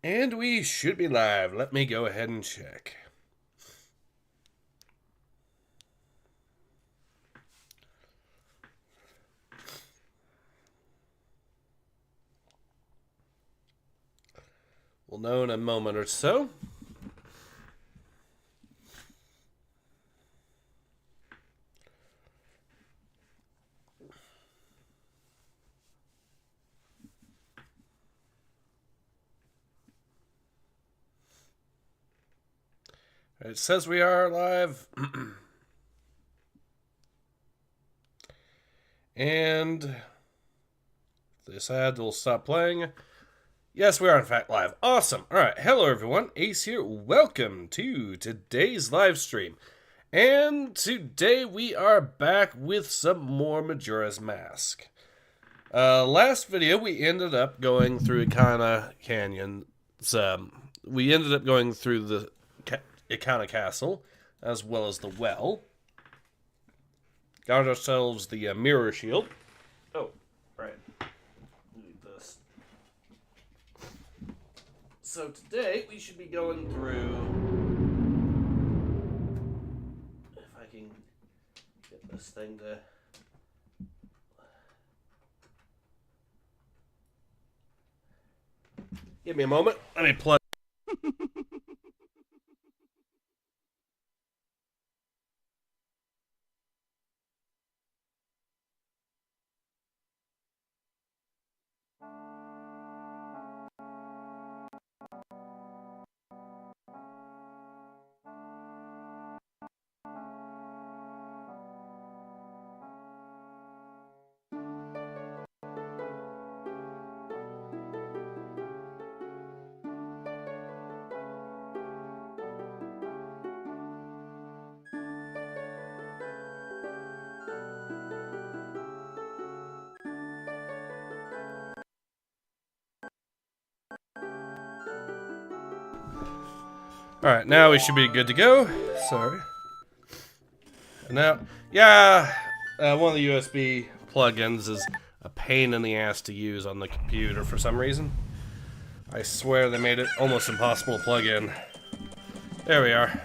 And we should be live. Let me go ahead and check. We'll know in a moment or so. It says we are live. And this ad will stop playing. Yes, we are in fact live. Awesome. All right. Hello, everyone. Ace here. Welcome to today's live stream. And today we are back with some more Majora's Mask. Last video we ended up going through Ikana Canyon. We ended up going through the Ikana Castle, as well as the well. Got ourselves the mirror shield. Oh, right. Need this. So today we should be going through... If I can get this thing to... Give me a moment. Let me plug... Alright, now we should be good to go. Sorry. Now, yeah, one of the USB plugins is a pain in the ass to use on the computer for some reason. I swear they made it almost impossible to plug in. There we are.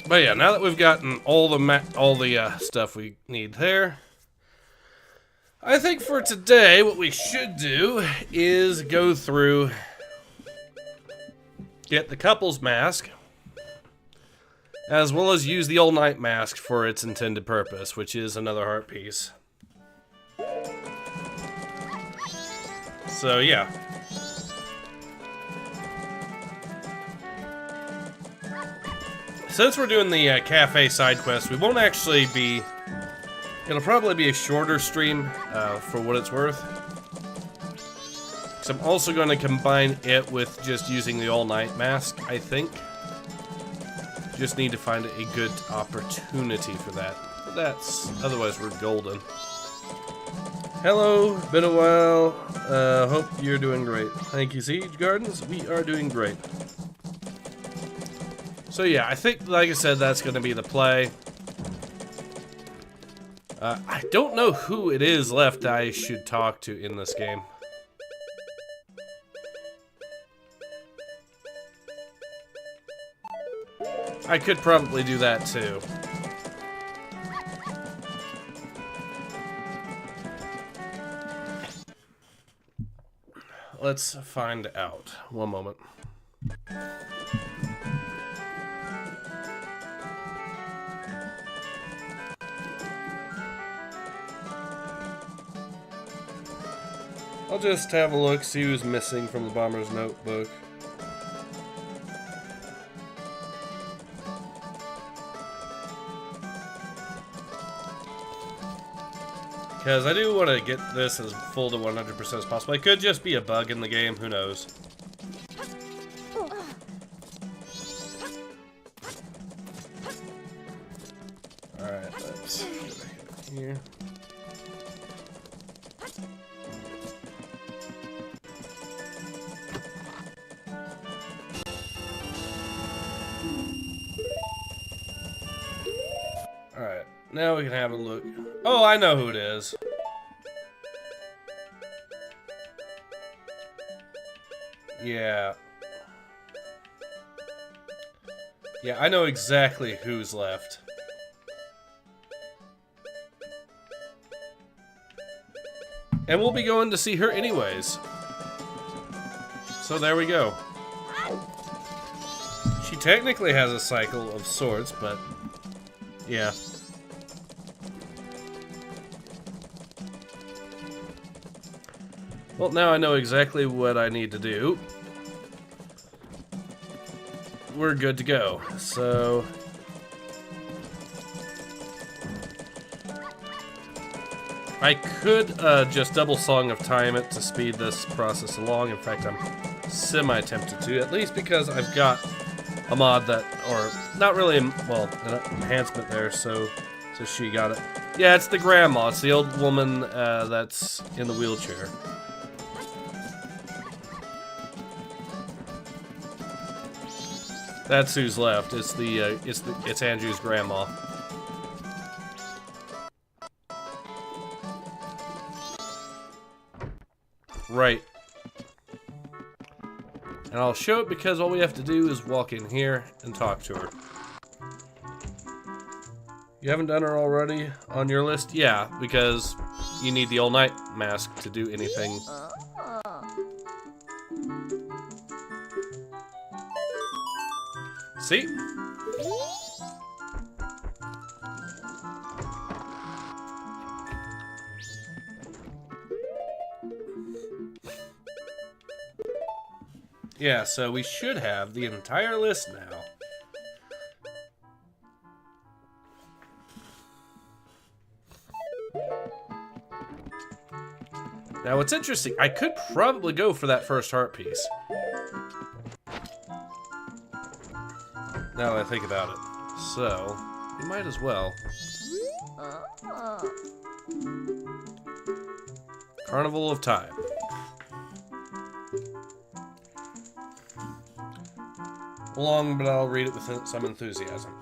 But yeah, now that we've gotten all the stuff we need there, I think for today what we should do is go through, get the couple's mask, as well as use the all-night mask for its intended purpose, which is another heart piece. So yeah. Since we're doing the cafe side quest, we won't actually be... It'll probably be a shorter stream for what it's worth. So I'm also going to combine it with just using the all-night mask, I think. Just need to find a good opportunity for that. But that's... Otherwise, we're golden. Hello, been a while. Hope you're doing great. Thank you, Siege Gardens. We are doing great. So yeah, I think, like I said, that's going to be the play. I don't know who it is left I should talk to in this game. I could probably do that too. Let's find out. One moment. I'll just have a look, see who's missing from the Bomber's Notebook. Because I do want to get this as full to 100% as possible. It could just be a bug in the game, who knows. Alright, let's get here. Alright, now we can have a look. Oh, I know who it is. Yeah. Yeah, I know exactly who's left. And we'll be going to see her anyways. So there we go. She technically has a cycle of sorts, but yeah. Well, now I know exactly what I need to do. We're good to go. So I could just double Song of Time it to speed this process along. In fact, I'm semi-tempted to, at least because I've got a mod that, or not really, well, an enhancement there, so she got it. Yeah, it's the grandma. It's the old woman that's in the wheelchair. That's who's left. It's Andrew's grandma. Right. And I'll show it because all we have to do is walk in here and talk to her. You haven't done her already on your list? Yeah, because you need the all-night mask to do anything. See? Yeah, so we should have the entire list now. Now, what's interesting, I could probably go for that first heart piece. Now that I think about it. So, we might as well. Carnival of Time. Long, but I'll read it with some enthusiasm.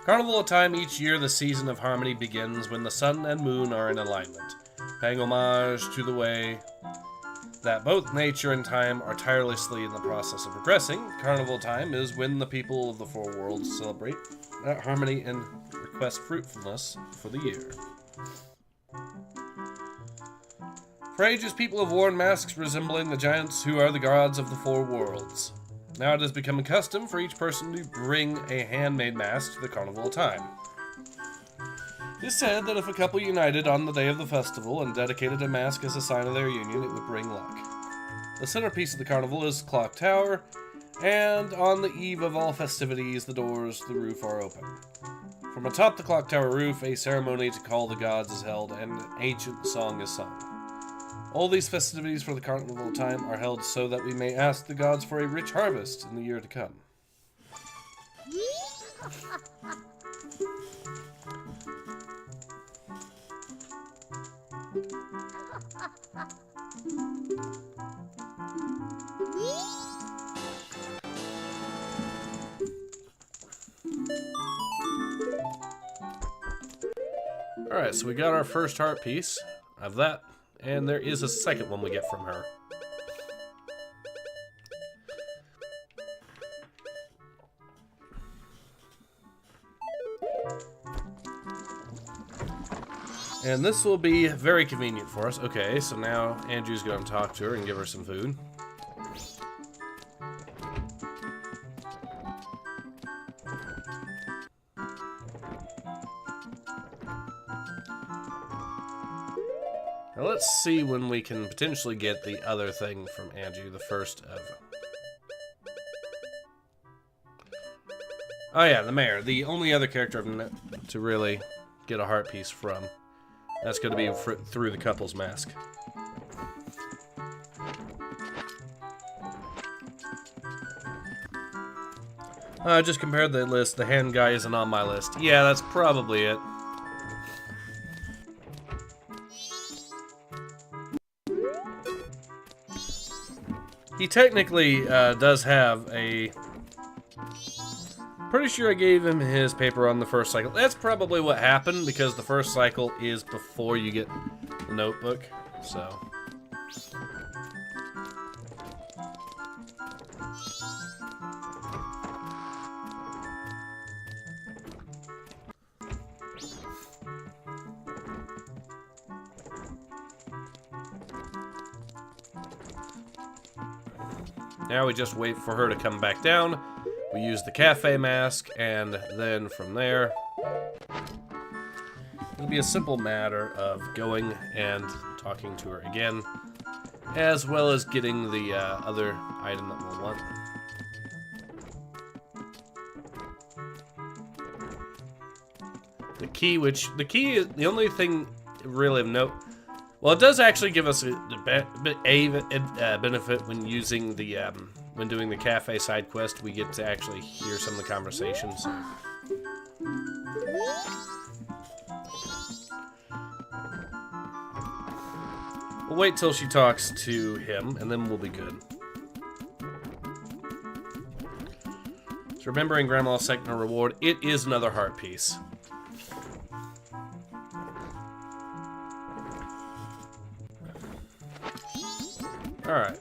Carnival of Time, each year the season of harmony begins when the sun and moon are in alignment, paying homage to the way that both nature and time are tirelessly in the process of progressing. Carnival time is when the people of the four worlds celebrate that harmony and request fruitfulness for the year. For ages, people have worn masks resembling the giants who are the gods of the four worlds. Now it has become a custom for each person to bring a handmade mask to the Carnival of Time. It is said that if a couple united on the day of the festival and dedicated a mask as a sign of their union, it would bring luck. The centerpiece of the carnival is Clock Tower, and on the eve of all festivities, the doors to the roof are open. From atop the Clock Tower roof, a ceremony to call the gods is held, and an ancient song is sung. All these festivities for the Carnival of Time are held so that we may ask the gods for a rich harvest in the year to come. Alright, so we got our first heart piece of that. And there is a second one we get from her. And this will be very convenient for us. Okay, so now Andrew's going to talk to her and give her some food. Now let's see when we can potentially get the other thing from Andrew, the first of... Oh yeah, the mayor. The only other character to really get a heart piece from. That's going to be through the couple's mask. I just compared the list. The hand guy isn't on my list. Yeah, that's probably it. He technically does have a... Pretty sure I gave him his paper on the first cycle. That's probably what happened, because the first cycle is before you get the notebook, so... Now we just wait for her to come back down. We use the cafe mask, and then from there, it'll be a simple matter of going and talking to her again, as well as getting the other item that we'll want. The key is the only thing really of note. Well, it does actually give us a benefit when using the when doing the cafe side quest. We get to actually hear some of the conversations. We'll wait till she talks to him, and then we'll be good. So remembering Grandma's second reward, it is another heart piece. Alright.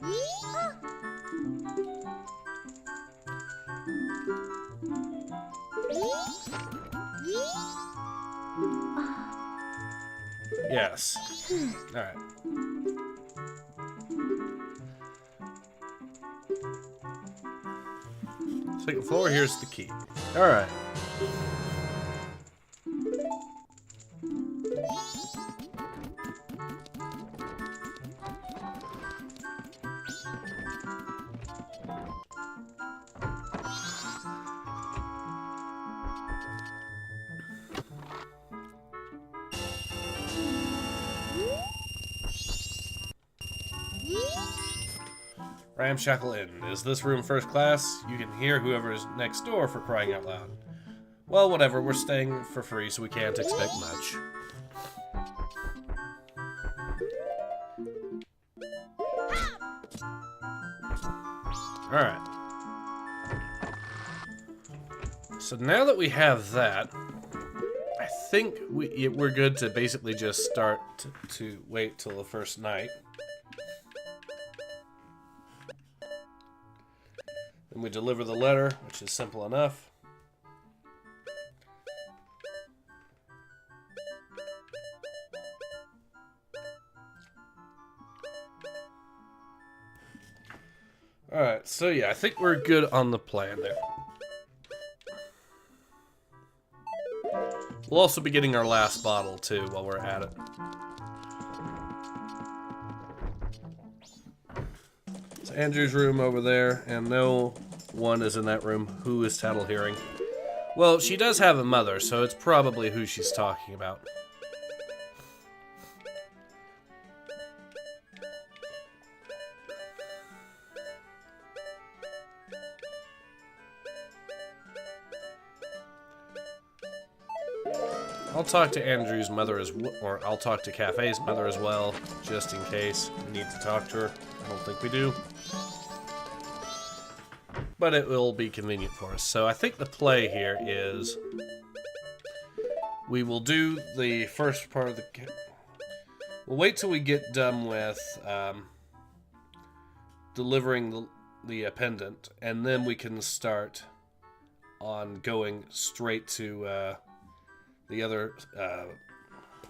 Yes. Alright. Second floor, here's the key. Alright. Ramshackle Inn. Is this room first class? You can hear whoever is next door, for crying out loud. Well, whatever. We're staying for free, so we can't expect much. Alright. So now that we have that, I think we're good to basically just start to wait till the first night. Then we deliver the letter, which is simple enough. Alright, so yeah, I think we're good on the plan there. We'll also be getting our last bottle, too, while we're at it. It's Andrew's room over there, and no one is in that room. Who is Tattle hearing? Well, she does have a mother, so it's probably who she's talking about. I'll talk to Andrew's mother or I'll talk to Cafe's mother as well, just in case we need to talk to her. I don't think we do. But it will be convenient for us. So I think the play here is we will do the first part of the... We'll wait till we get done with delivering the pendant, and then we can start on going straight to the other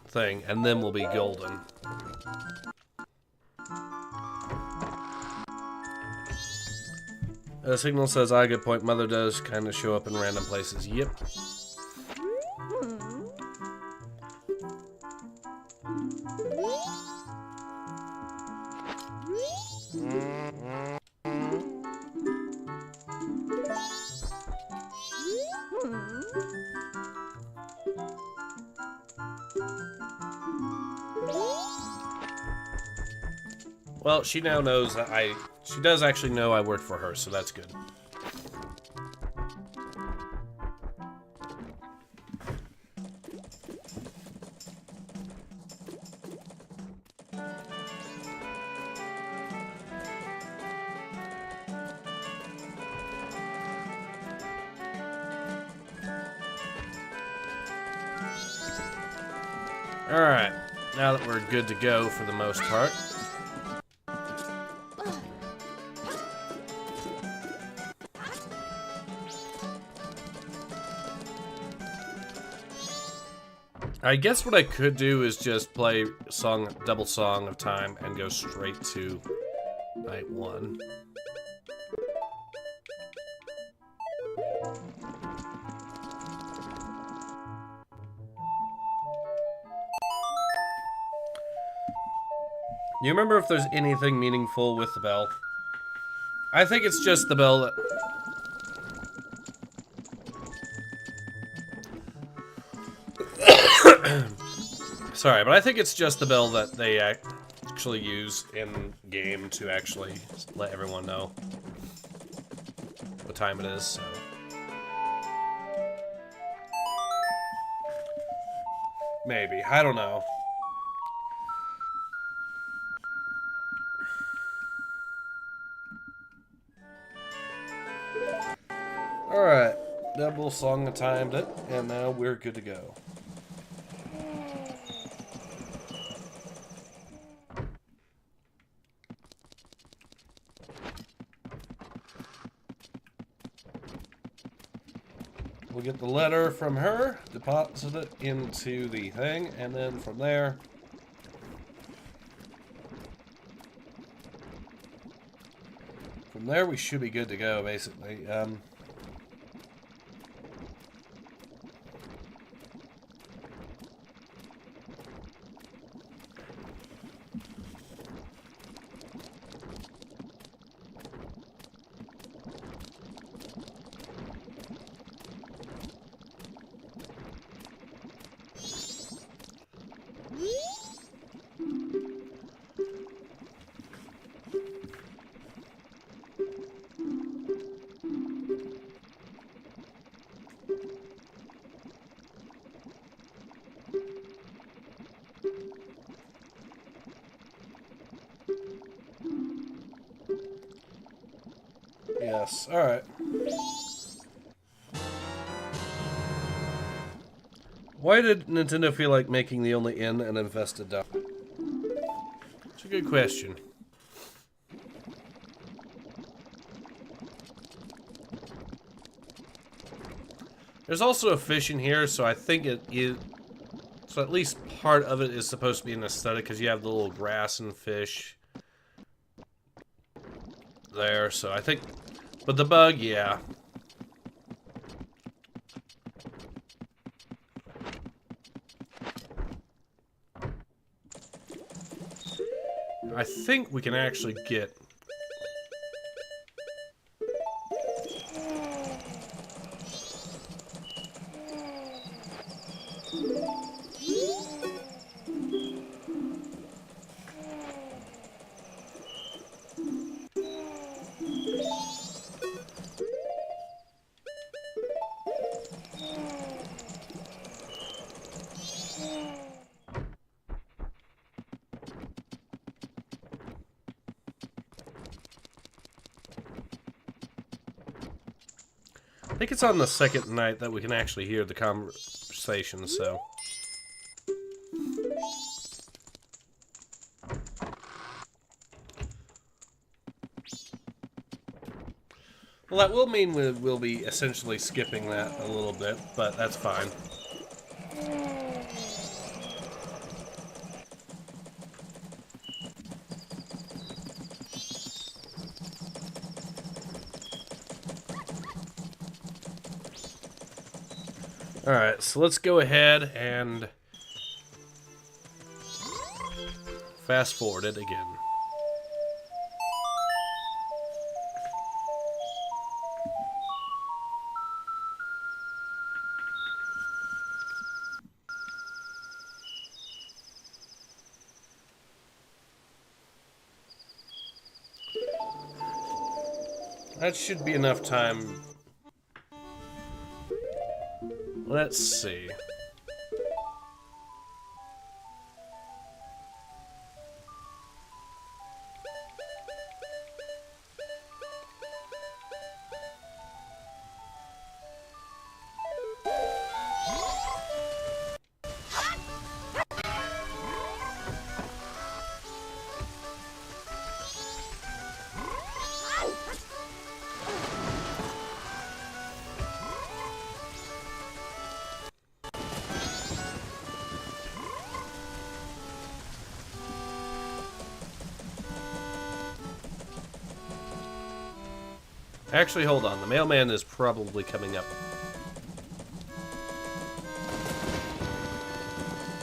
thing, and then we'll be golden. The signal says, "I good point." Mother does kind of show up in random places. Yep. Well, she now knows that she does actually know I work for her, so that's good. Alright, now that we're good to go for the most part. I guess what I could do is just play double song of time and go straight to night 1. You remember if there's anything meaningful with the bell? I think it's just the bell that... Sorry, but I think it's just the bell that they actually use in game to actually let everyone know what time it is, so... Maybe. I don't know. Alright, double song timed it, and now we're good to go. We'll get the letter from her, deposit it into the thing, and then from there... From there we should be good to go, basically. Yes, alright. Why did Nintendo feel like making the only inn an infested dog? It's a good question. There's also a fish in here, so I think it is... So at least part of it is supposed to be an aesthetic, because you have the little grass and fish there, so I think... But the bug, yeah. I think we can actually get... I think it's on the second night that we can actually hear the conversation, so... Well, that will mean we'll be essentially skipping that a little bit, but that's fine. Alright, so let's go ahead and fast forward it again. That should be enough time. Let's see. Actually, hold on. The mailman is probably coming up.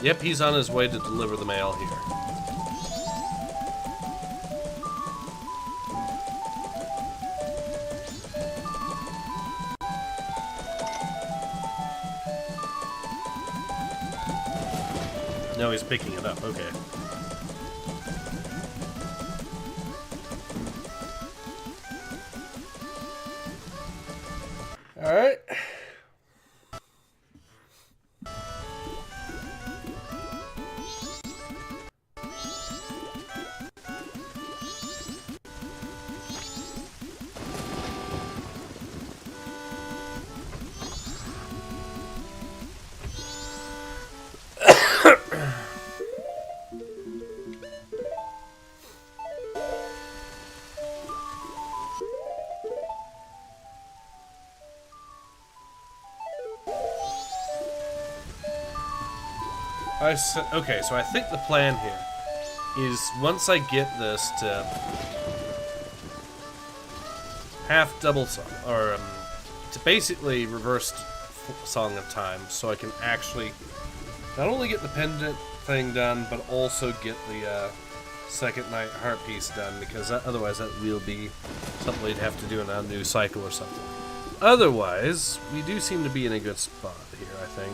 Yep, he's on his way to deliver the mail here. No, he's picking it up. Okay. All right. Okay, so I think the plan here is once I get this to half double song, or to basically reversed Song of Time, so I can actually not only get the pendant thing done, but also get the second night heart piece done, because otherwise that will be something we'd have to do in a new cycle or something. Otherwise, we do seem to be in a good spot here, I think.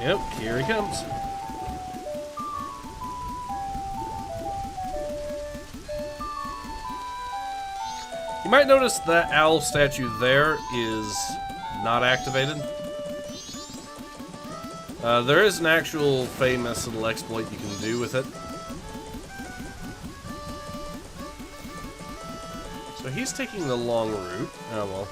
Yep, here he comes. You might notice that owl statue there is not activated. There is an actual famous little exploit you can do with it. So he's taking the long route. Oh well.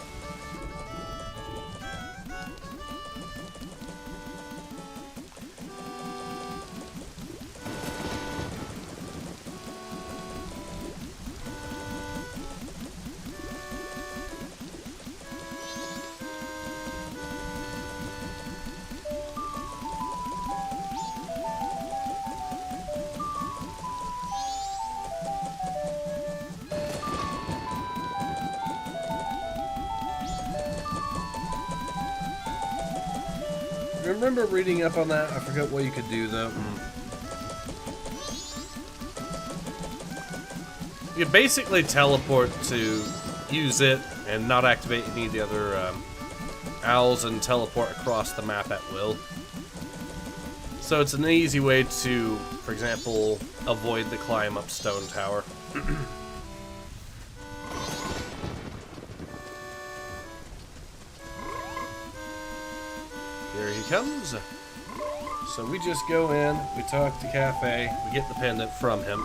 I remember reading up on that. I forgot what you could do though. You basically teleport to use it and not activate any of the other owls and teleport across the map at will. So it's an easy way to, for example, avoid the climb up Stone Tower. Here he comes. So we just go in, we talk to Cafe, we get the pendant from him.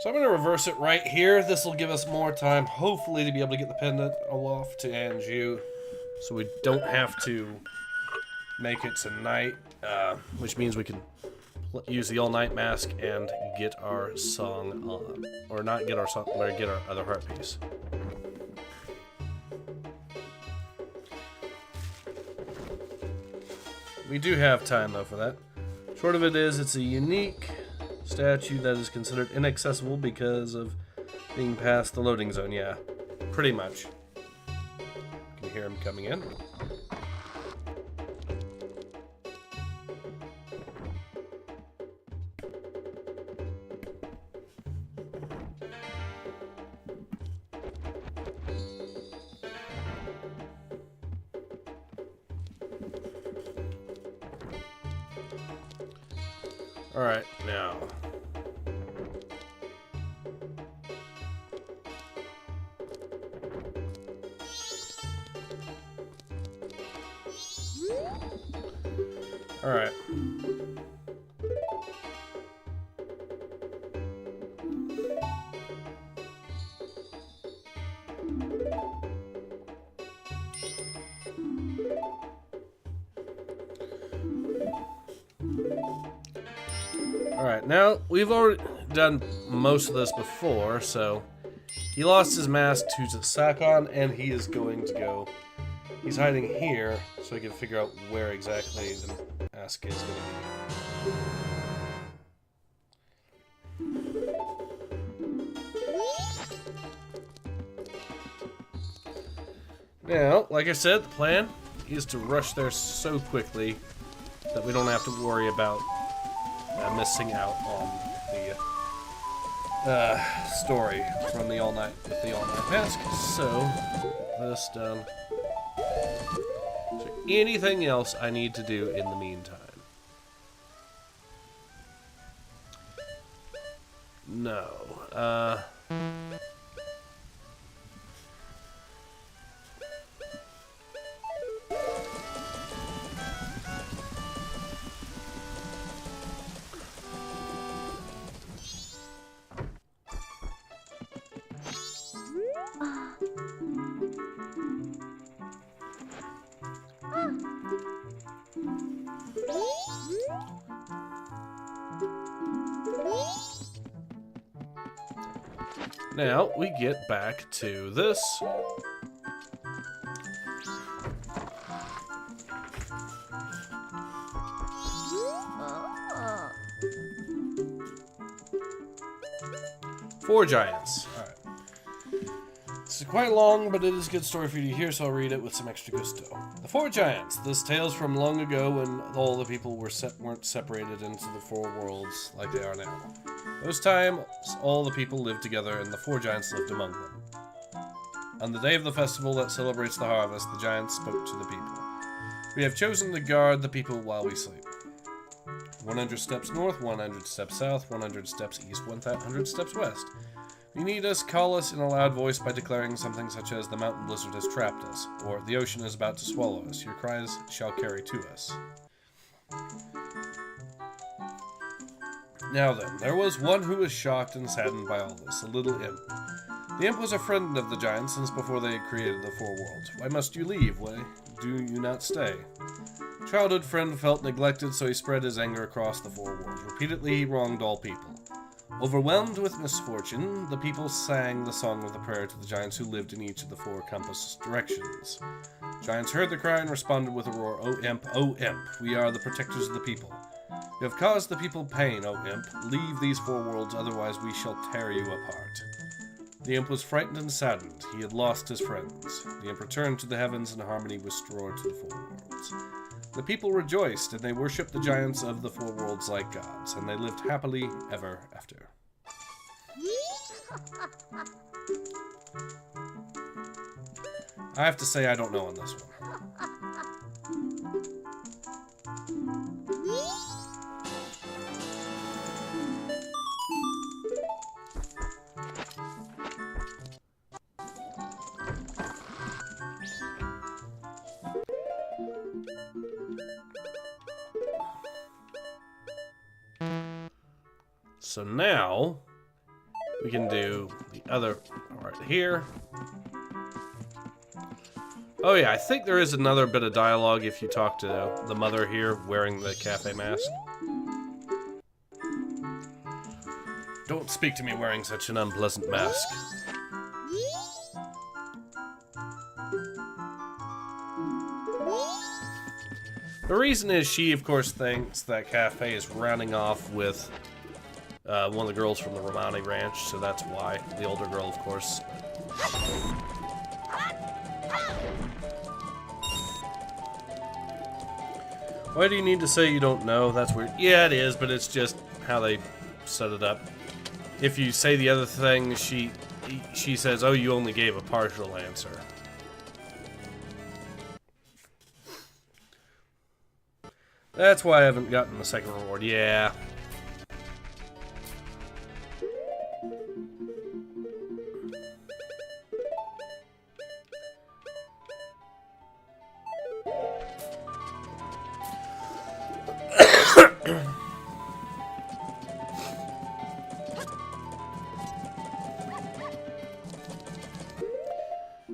So I'm going to reverse it right here. This will give us more time, hopefully, to be able to get the pendant off to Anju. So we don't have to make it tonight, which means we can use the all-night mask and get our song on. Or not get our song, but get our other heart piece. We do have time, though, for that. Short of it is, it's a unique statue that is considered inaccessible because of being past the loading zone. Yeah, pretty much. You can hear him coming in. All right, now. All right. Alright, now, we've already done most of this before, so... He lost his mask to Sakon, and he is going to go... He's hiding here, so he can figure out where exactly the mask is going to be. Now, like I said, the plan is to rush there so quickly that we don't have to worry about missing out on the story from the all-night with the all-night mask. So, this done. Is there anything else I need to do in the meantime? No. Now, we get back to this. Four giants. Alright. This is quite long, but it is a good story for you to hear, so I'll read it with some extra gusto. The Four Giants. This tales from long ago when all the people weren't separated into the four worlds like they are now. Those times, all the people lived together, and the four giants lived among them. On the day of the festival that celebrates the harvest, the giants spoke to the people. We have chosen to guard the people while we sleep. 100 steps north, 100 steps south, 100 steps east, 100 steps west. If you need us, call us in a loud voice by declaring something such as the mountain blizzard has trapped us, or the ocean is about to swallow us. Your cries shall carry to us. Now then, there was one who was shocked and saddened by all this, a little imp. The imp was a friend of the giants since before they had created the four worlds. Why must you leave? Why do you not stay? Childhood friend felt neglected, so he spread his anger across the four worlds. Repeatedly, he wronged all people. Overwhelmed with misfortune, the people sang the song of the prayer to the giants who lived in each of the four compass directions. Giants heard the cry and responded with a roar, O imp, we are the protectors of the people. You have caused the people pain, O imp. Leave these four worlds, otherwise we shall tear you apart. The imp was frightened and saddened. He had lost his friends. The imp returned to the heavens, and harmony was restored to the four worlds. The people rejoiced, and they worshipped the giants of the four worlds like gods, and they lived happily ever after. I have to say I don't know on this one. So now, we can do the other part here. Oh yeah, I think there is another bit of dialogue if you talk to the mother here wearing the cafe mask. Don't speak to me wearing such an unpleasant mask. The reason is she, of course, thinks that cafe is rounding off with one of the girls from the Romani Ranch, so that's why. The older girl, of course. Why do you need to say you don't know? That's weird. Yeah, it is, but it's just how they set it up. If you say the other thing, she says, oh, you only gave a partial answer. That's why I haven't gotten the second reward. Yeah.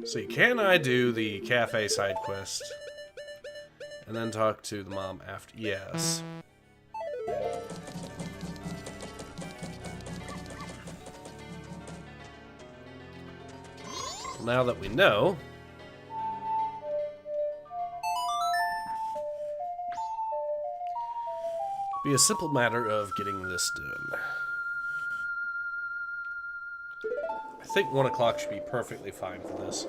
See, can I do the cafe side quest and then talk to the mom after? Yes. Now that we know, it'll be a simple matter of getting this done. I think 1 o'clock should be perfectly fine for this.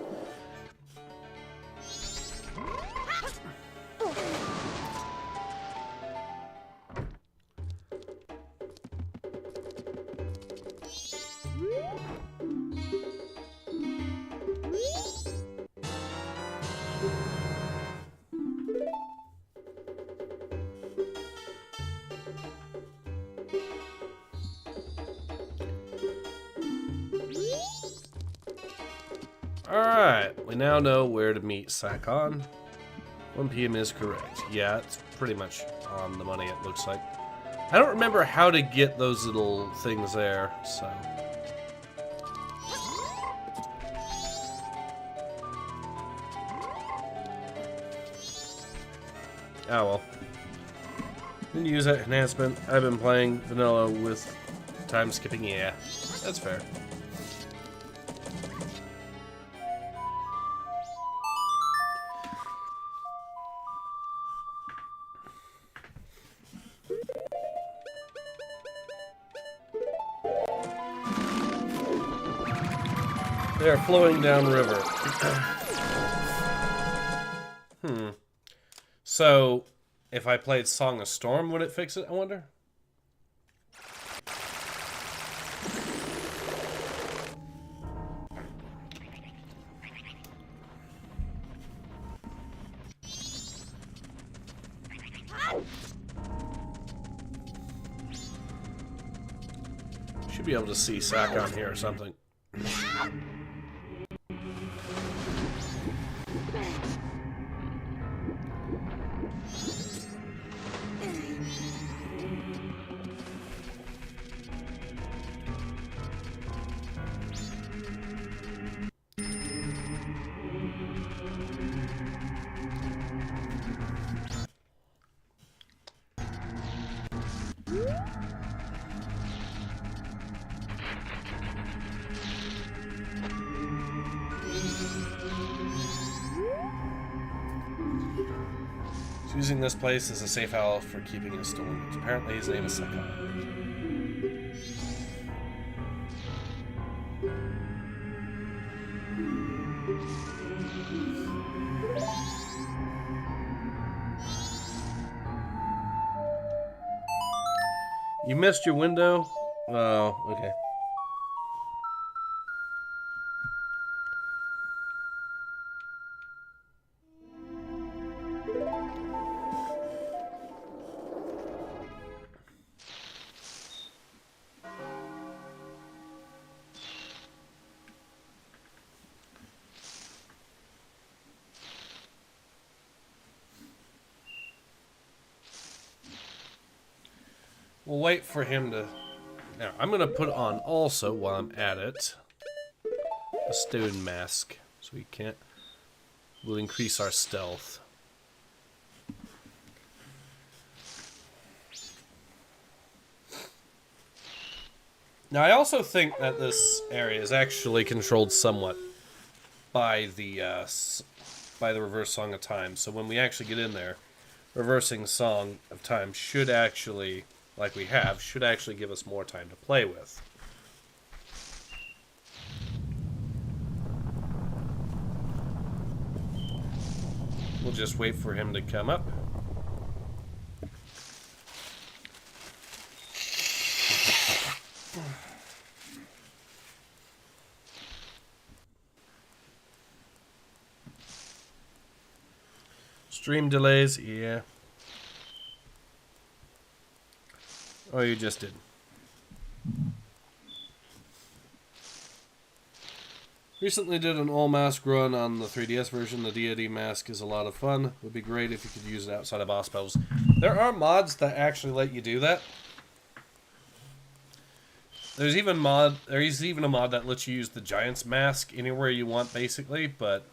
Alright, we now know where to meet Sakon. 1 p.m. is correct. Yeah, it's pretty much on the money, it looks like. I don't remember how to get those little things there, so... Oh well. Didn't use that enhancement. I've been playing vanilla with time skipping. Yeah, that's fair. They're flowing downriver. So, if I played Song of Storm, would it fix it, I wonder? Should be able to see Sakon here or something. Using this place as a safe house for keeping his stolen goods. Apparently his name is Sakon. You missed your window? Oh, okay. We'll wait for him to... Now, I'm going to put on also, while I'm at it, a stone mask. So we can't... We'll increase our stealth. Now, I also think that this area is actually controlled somewhat by the reverse Song of Time. So when we actually get in there, reversing Song of Time should actually... like we have, should actually give us more time to play with. We'll just wait for him to come up. Stream delays, yeah. Oh, you just did. Recently did an all-mask run on the 3DS version. The deity mask is a lot of fun. Would be great if you could use it outside of boss battles. There are mods that actually let you do that. There's even a mod that lets you use the Giant's mask anywhere you want, basically, but...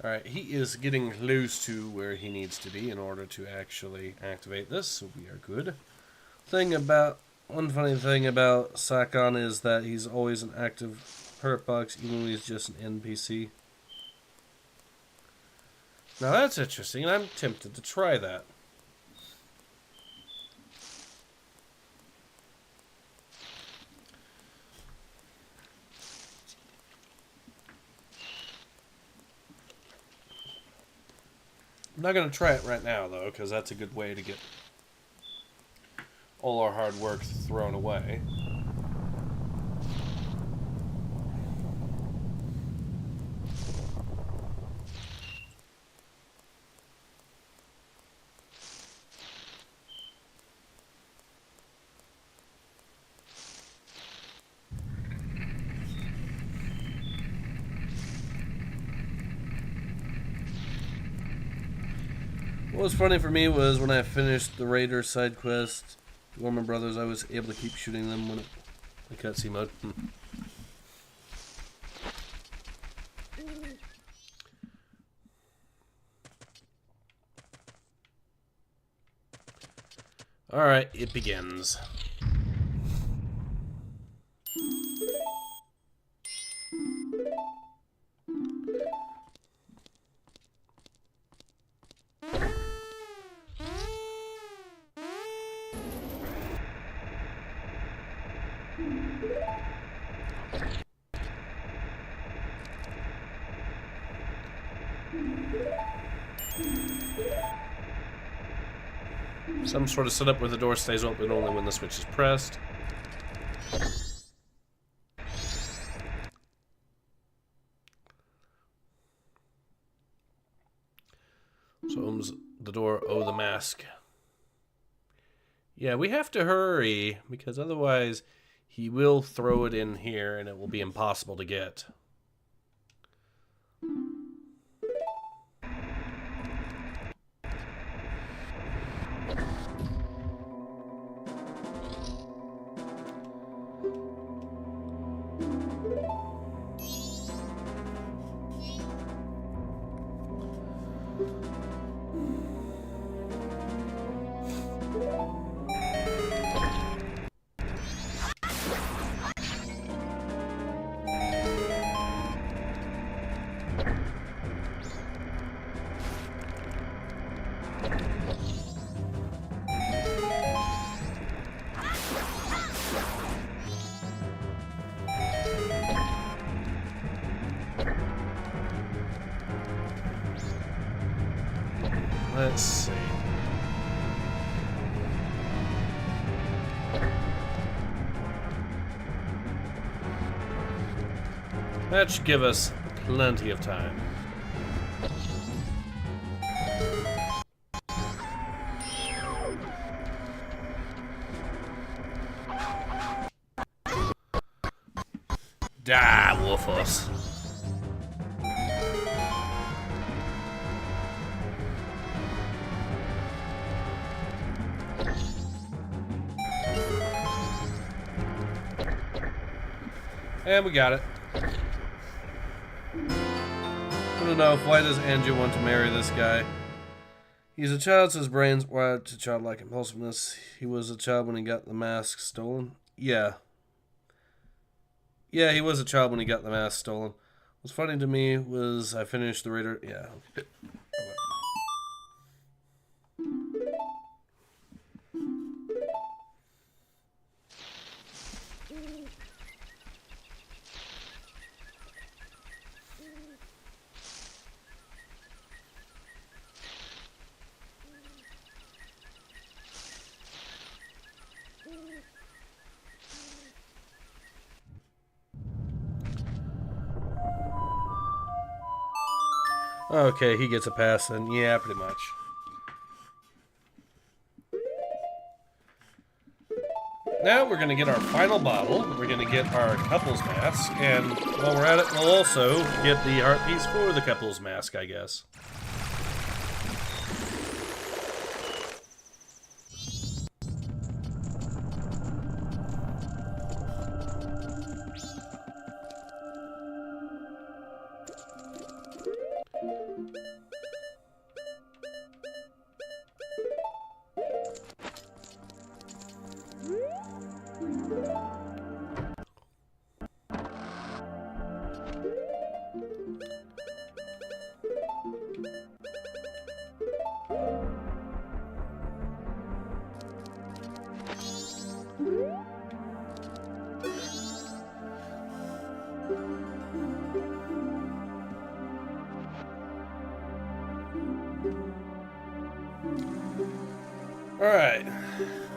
Alright, he is getting close to where he needs to be in order to actually activate this, so we are good. One funny thing about Sakon is that he's always an active hurt box, even when he's just an NPC. Now that's interesting, and I'm tempted to try that. I'm not going to try it right now, though, because that's a good way to get all our hard work thrown away. What was funny for me was when I finished the Raider side quest, the Gorman Brothers, I was able to keep shooting them when the cutscene mode. Alright, it begins. Some sort of setup where the door stays open only when the switch is pressed. So opens the door. Oh, the mask. Yeah, we have to hurry, because otherwise he will throw it in here and it will be impossible to get. Let's see. That should give us plenty of time. Die, Wolfos. And we got it. I don't know, why does Andrew want to marry this guy? He's a child, so his brain's wired to childlike impulsiveness. He was a child when he got the mask stolen. Yeah. Yeah, he was a child when he got the mask stolen. What's funny to me was I finished the Raider. Yeah. Okay, he gets a pass then. Yeah, pretty much. Now we're going to get our final bottle. We're going to get our couple's mask. And while we're at it, we'll also get the heart piece for the couple's mask, I guess. Alright.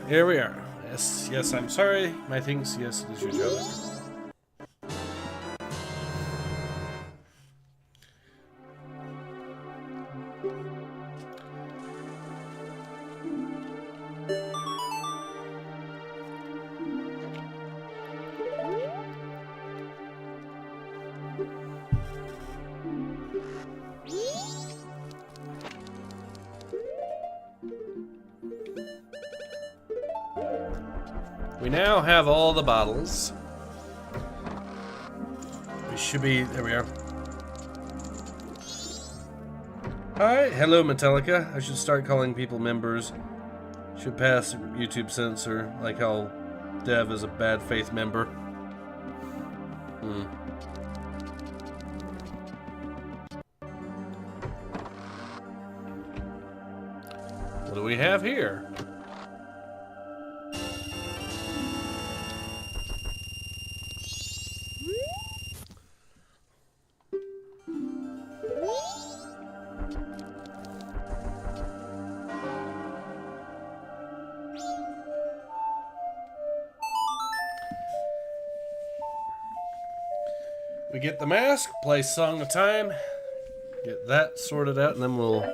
Here we are. Yes, yes, I'm sorry. My things, yes, it is your job. We now have all the bottles. We should be... There we are. Hi, hello Metallica. I should start calling people members. Should pass YouTube censor, like how Dev is a bad faith member. What do we have here? We get the mask, play Song of Time, get that sorted out, and then we'll...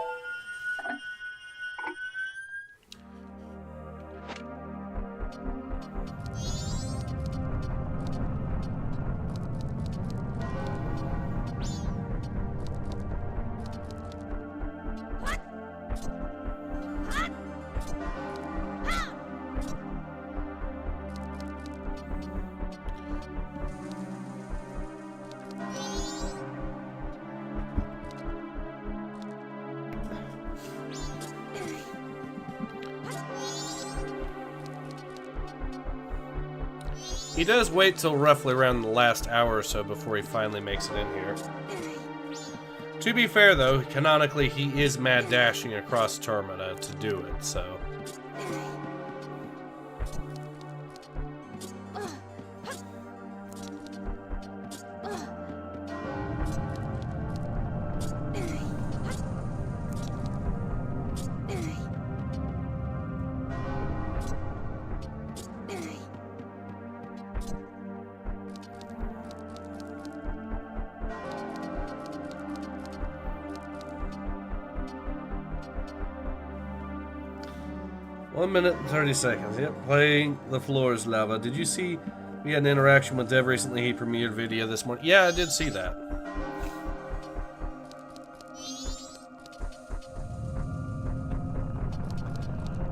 He does wait till roughly around the last hour or so before he finally makes it in here. To be fair, though, canonically he is mad dashing across Termina to do it, so... One minute and 30 seconds. Yep, playing the floor is lava. Did you see we had an interaction with Dev recently? He premiered video this morning. Yeah, I did see that.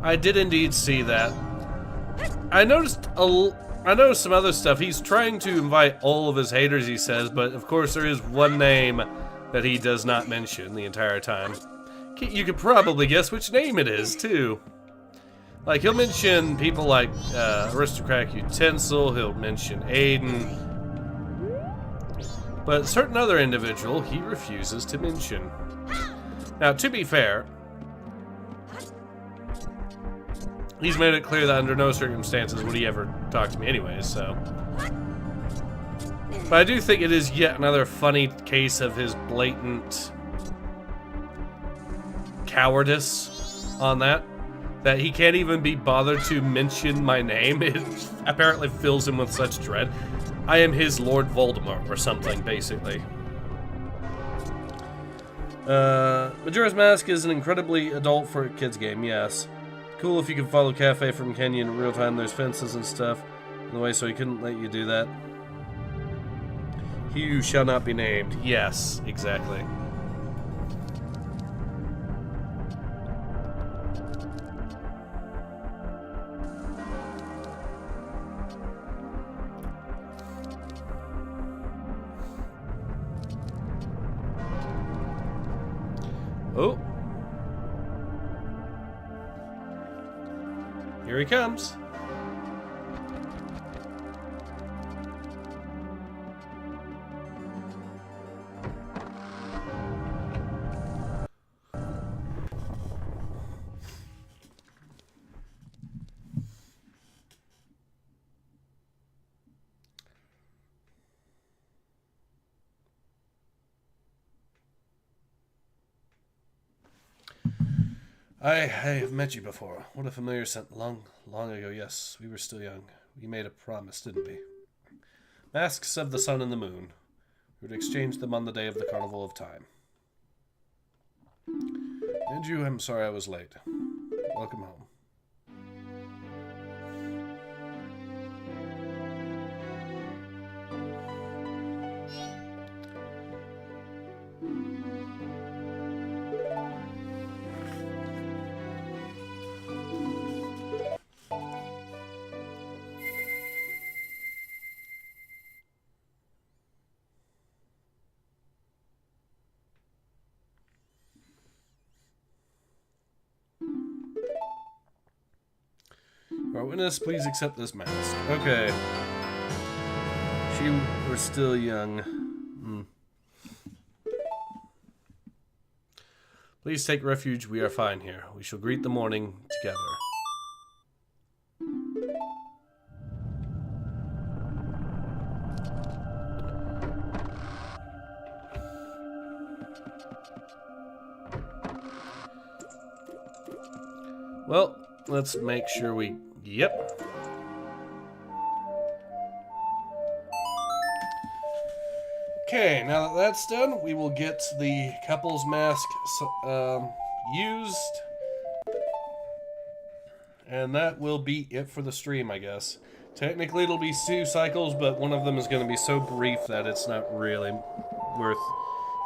I did indeed see that. I noticed some other stuff. He's trying to invite all of his haters, he says, but of course there is one name that he does not mention the entire time. You could probably guess which name it is, too. Like, he'll mention people like Aristocratic Utensil, he'll mention Aiden. But a certain other individual, he refuses to mention. Now, to be fair, he's made it clear that under no circumstances would he ever talk to me anyways, so... But I do think it is yet another funny case of his blatant cowardice on that. That he can't even be bothered to mention my name. It apparently fills him with such dread. I am his Lord Voldemort or something, basically. Majora's Mask is an incredibly adult for a kids game, yes. Cool if you can follow Cafe from Kenya in real time. There's fences and stuff in the way, so he couldn't let you do that. He who shall not be named. Yes, exactly. Oh. Here he comes. I have met you before. What a familiar scent. Long ago, yes. We were still young. We made a promise, didn't we? Masks of the sun and the moon. We would exchange them on the day of the Carnival of Time. And you, I'm sorry I was late. Welcome home. Our witness, please accept this mask. Okay. She was still young. Please take refuge. We are fine here. We shall greet the morning together. Well, let's make sure we... Yep. Okay, now that that's done, we will get the couple's mask used. And that will be it for the stream, I guess. Technically, it'll be 2 cycles, but one of them is going to be so brief that it's not really worth,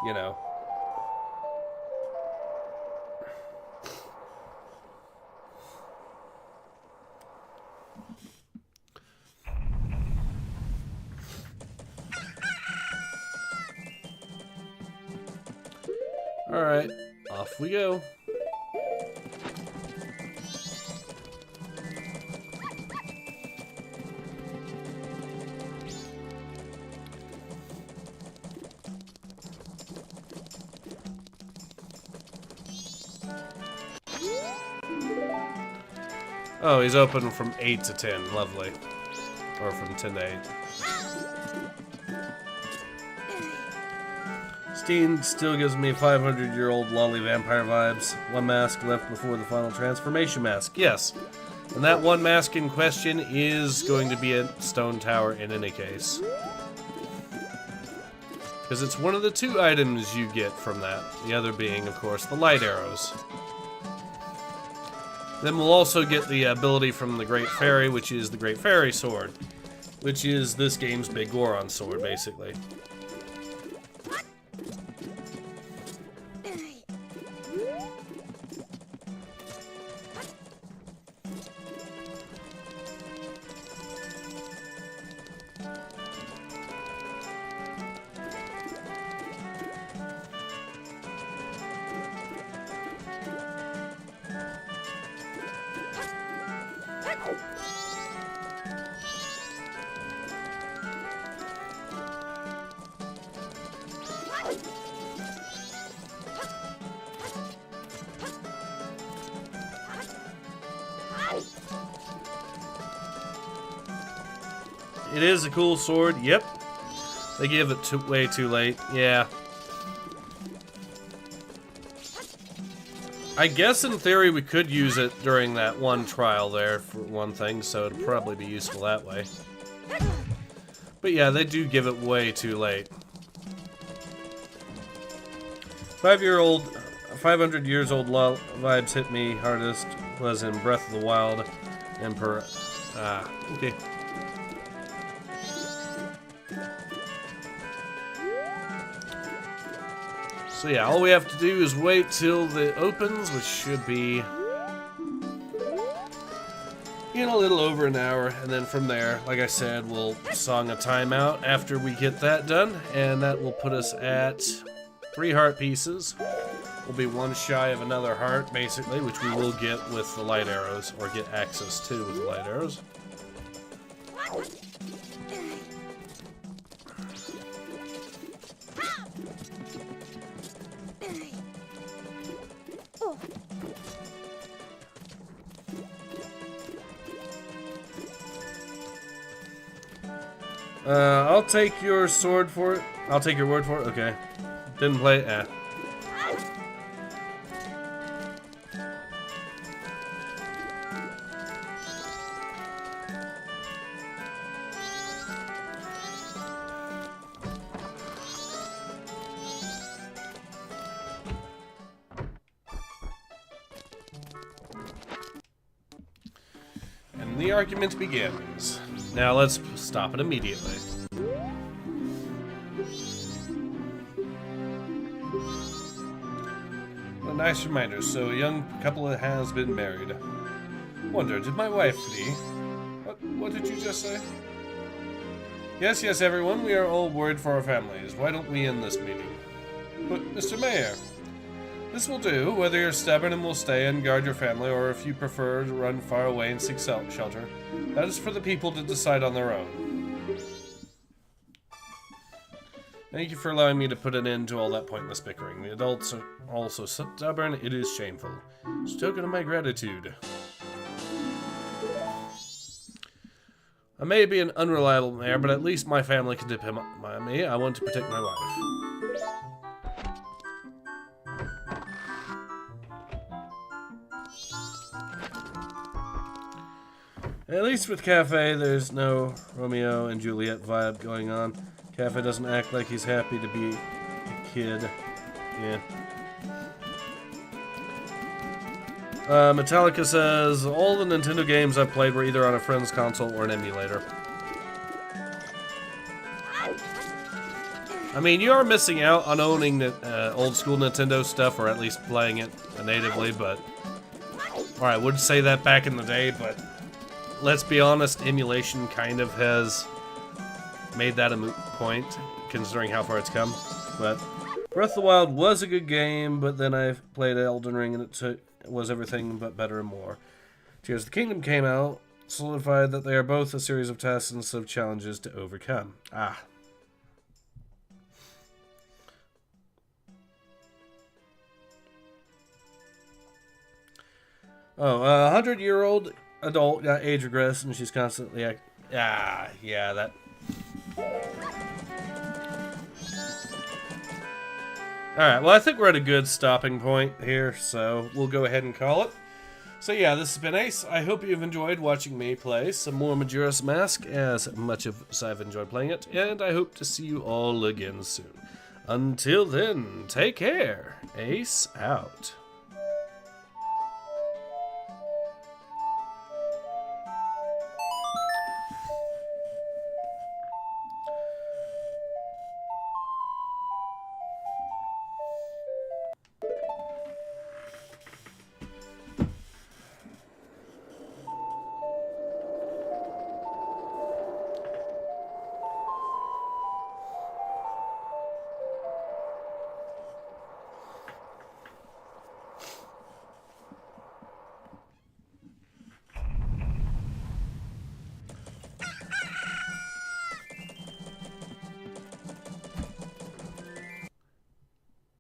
you know... Alright, off we go. Oh, he's open from 8 to 10. Lovely. Or from 10 to 8. Steen still gives me 500-year-old lolly vampire vibes. One mask left before the final transformation mask. Yes. And that one mask in question is going to be a stone tower in any case. Because it's one of the 2 items you get from that. The other being, of course, the light arrows. Then we'll also get the ability from the Great Fairy, which is the Great Fairy Sword. Which is this game's big Goron sword, basically. It is a cool sword. Yep. They give it way too late. Yeah. I guess in theory we could use it during that one trial there for one thing, so it'd probably be useful that way. But yeah, they do give it way too late. 500 years old vibes hit me hardest was in Breath of the Wild Emperor. Okay. So yeah, all we have to do is wait till it opens, which should be in a little over an hour, and then from there, like I said, we'll song a timeout after we get that done, and that will put us at 3 heart pieces. We'll be 1 shy of another heart, basically, which we will get with the light arrows, or get access to with the light arrows. I'll take your sword for it. I'll take your word for it. Okay. Didn't play. the argument begins. Now let's stop it immediately. A nice reminder, so a young couple has been married. Wonder, did my wife flee? What did you just say? Yes, everyone, we are all worried for our families. Why don't we end this meeting? But, Mr. Mayor, this will do, whether you're stubborn and will stay and guard your family, or if you prefer to run far away and seek shelter. That is for the people to decide on their own. Thank you for allowing me to put an end to all that pointless bickering. The adults are also stubborn. It is shameful. It's a token of my gratitude. I may be an unreliable mayor, but at least my family can depend on me. I want to protect my wife. At least with Cafe, there's no Romeo and Juliet vibe going on. Cafe doesn't act like he's happy to be a kid. Yeah. Metallica says, all the Nintendo games I've played were either on a friend's console or an emulator. I mean, you are missing out on owning the old school Nintendo stuff, or at least playing it natively, but... Or I would say that back in the day, but... Let's be honest, emulation kind of has made that a moot point, considering how far it's come. But Breath of the Wild was a good game, but then I played Elden Ring and it was everything but better and more. Tears of the Kingdom came out, solidified that they are both a series of tasks instead of challenges to overcome. Ah. Oh, 100-year-old adult got age regress and she's constantly yeah, that. Alright, well I think we're at a good stopping point here, so we'll go ahead and call it. So yeah, this has been Ace. I hope you've enjoyed watching me play some more Majora's Mask, as much as I've enjoyed playing it, and I hope to see you all again soon. Until then, take care. Ace out.